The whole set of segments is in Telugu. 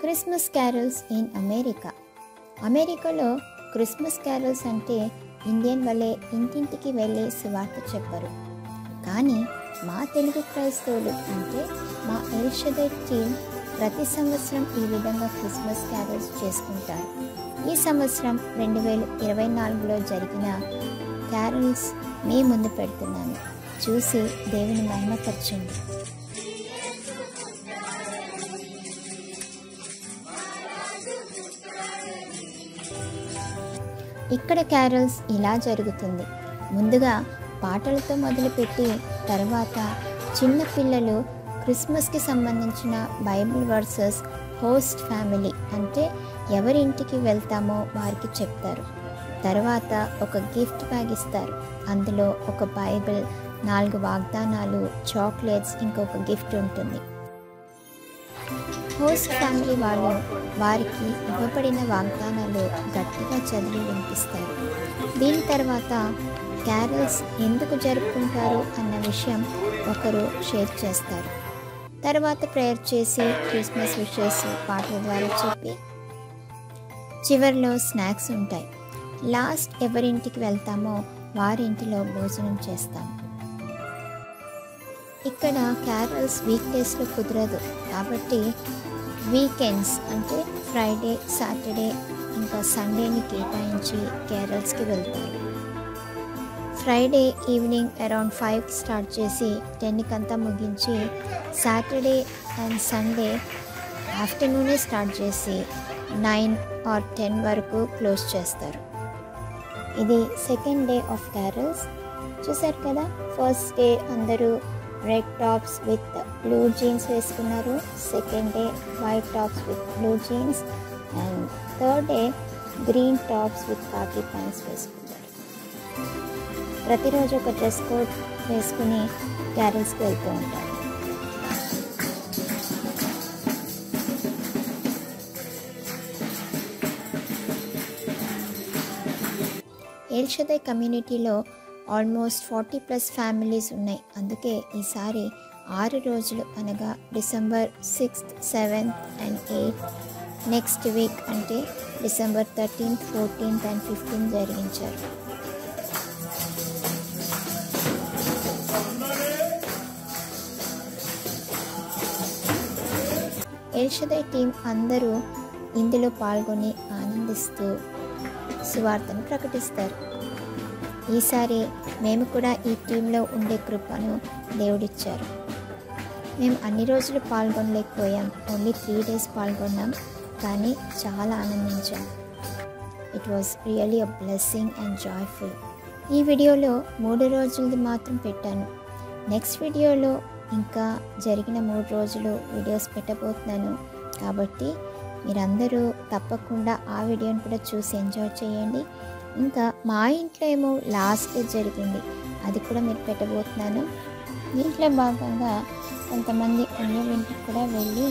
Christmas carols in America. అమెరికాలో క్రిస్మస్ క్యారల్స్ అంటే ఇండియన్ వలె ఇంటింటికి వెళ్ళి సువార్త చెప్పరు. కానీ మా తెలుగు క్రైస్తవులు అంటే మా ఎల్ షదై టీమ్ ప్రతి సంవత్సరం ఈ విధంగా క్రిస్మస్ క్యారల్స్ చేసుకుంటారు. ఈ సంవత్సరం 2024లో జరిగిన క్యారల్స్ మీ ముందు పెడుతున్నాను. చూసి దేవుని మహిమపరచండి. ఇక్కడ క్యారల్స్ ఇలా జరుగుతుంది. ముందుగా పాటలతో మొదలుపెట్టి తర్వాత చిన్న పిల్లలు క్రిస్మస్కి సంబంధించిన బైబిల్ వర్సెస్ హోస్ట్ ఫ్యామిలీ అంటే ఎవరింటికి వెళ్తామో వారికి చెప్తారు. తర్వాత ఒక గిఫ్ట్ బ్యాగ్ ఇస్తారు. అందులో ఒక బైబిల్, 4 వాగ్దానాలు, చాక్లెట్స్, ఇంకొక గిఫ్ట్ ఉంటుంది. హోస్ట్ ఫ్యామిలీ వాళ్ళు వారికి ఇవ్వబడిన వాగ్దానాలు గట్టిగా చదివి వినిపిస్తారు. దీని తర్వాత క్యారల్స్ ఎందుకు జరుపుకుంటారు అన్న విషయం ఒకరు షేర్ చేస్తారు. తర్వాత ప్రేయర్ చేసి క్రిస్మస్ విషెస్ పాటల ద్వారా చెప్పి చివరిలో స్నాక్స్ ఉంటాయి. లాస్ట్ ఎవరింటికి వెళ్తామో వారింటిలో భోజనం చేస్తాం. ఇక్కడ క్యారల్స్ వీక్ డేస్లో కుదరదు కాబట్టి వీకెండ్స్ అంటే ఫ్రైడే, సాటర్డే ఇంకా సండేని కేటాయించి క్యారల్స్కి వెళ్తారు. ఫ్రైడే ఈవినింగ్ అరౌండ్ 5కి స్టార్ట్ చేసి 10కి అంతా ముగించి సాటర్డే అండ్ సండే ఆఫ్టర్నూనే స్టార్ట్ చేసి 9 or 10 వరకు క్లోజ్ చేస్తారు. ఇది సెకండ్ డే ఆఫ్ క్యారల్స్. చూసారు కదా, ఫస్ట్ డే అందరూ red tops with blue jeans వేసుకున్నారు. Second day white tops with blue jeans and third day green tops with khaki pants వేసుకున్నారు. ప్రతిరోజు ఒక డ్రెస్ కోడ్ వేసుకుని క్యారల్స్కి వెళ్తూ ఉంటారు. ఎల్ షదై కమ్యూనిటీలో ఆల్మోస్ట్ 40+ ఫ్యామిలీస్ ఉన్నాయి. అందుకే ఈసారి 6 రోజులు అనగా December 6th, 7th and 8th, next week అంటే December 13th, 14th and 15th జరిగించారు. ఎల్ షదై టీం అందరూ ఇందులో పాల్గొని ఆనందిస్తూ సువార్తను ప్రకటిస్తారు. ఈసారి మేము కూడా ఈ టీంలో ఉండే కృపను దేవుడిచ్చారు. మేము అన్ని రోజులు పాల్గొనలేకపోయాం, ఓన్లీ 3 days పాల్గొన్నాం. కానీ చాలా ఆనందించాం. It was really a blessing and joyful. ఈ వీడియోలో 3 రోజులది మాత్రం పెట్టాను. నెక్స్ట్ వీడియోలో ఇంకా జరిగిన 3 రోజులు వీడియోస్ పెట్టబోతున్నాను. కాబట్టి మీరందరూ తప్పకుండా ఆ వీడియోని కూడా చూసి ఎంజాయ్ చేయండి. ఇంకా మా ఇంట్లో ఏమో లాస్ట్ డే జరిగింది, అది కూడా మీరు పెట్టబోతున్నాను. దీంట్లో భాగంగా కొంతమంది అన్య ఇంటికి కూడా వెళ్ళి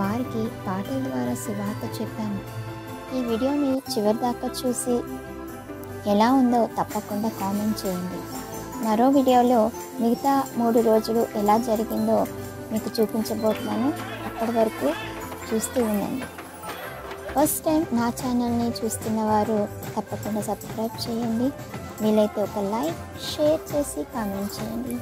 వారికి పాటల ద్వారా సువార్త చెప్పాను. ఈ వీడియోని చివరి దాకా చూసి ఎలా ఉందో తప్పకుండా కామెంట్ చేయండి. మరో వీడియోలో మిగతా 3 రోజులు ఎలా జరిగిందో మీకు చూపించబోతున్నాను. అప్పటి వరకు చూస్తూ ఉండండి. ఫస్ట్ టైం నా ఛానల్ని చూస్తున్న వారు తప్పకుండా సబ్స్క్రైబ్ చేయండి. వీలైతే ఒక లైక్, షేర్ చేసి కామెంట్ చేయండి.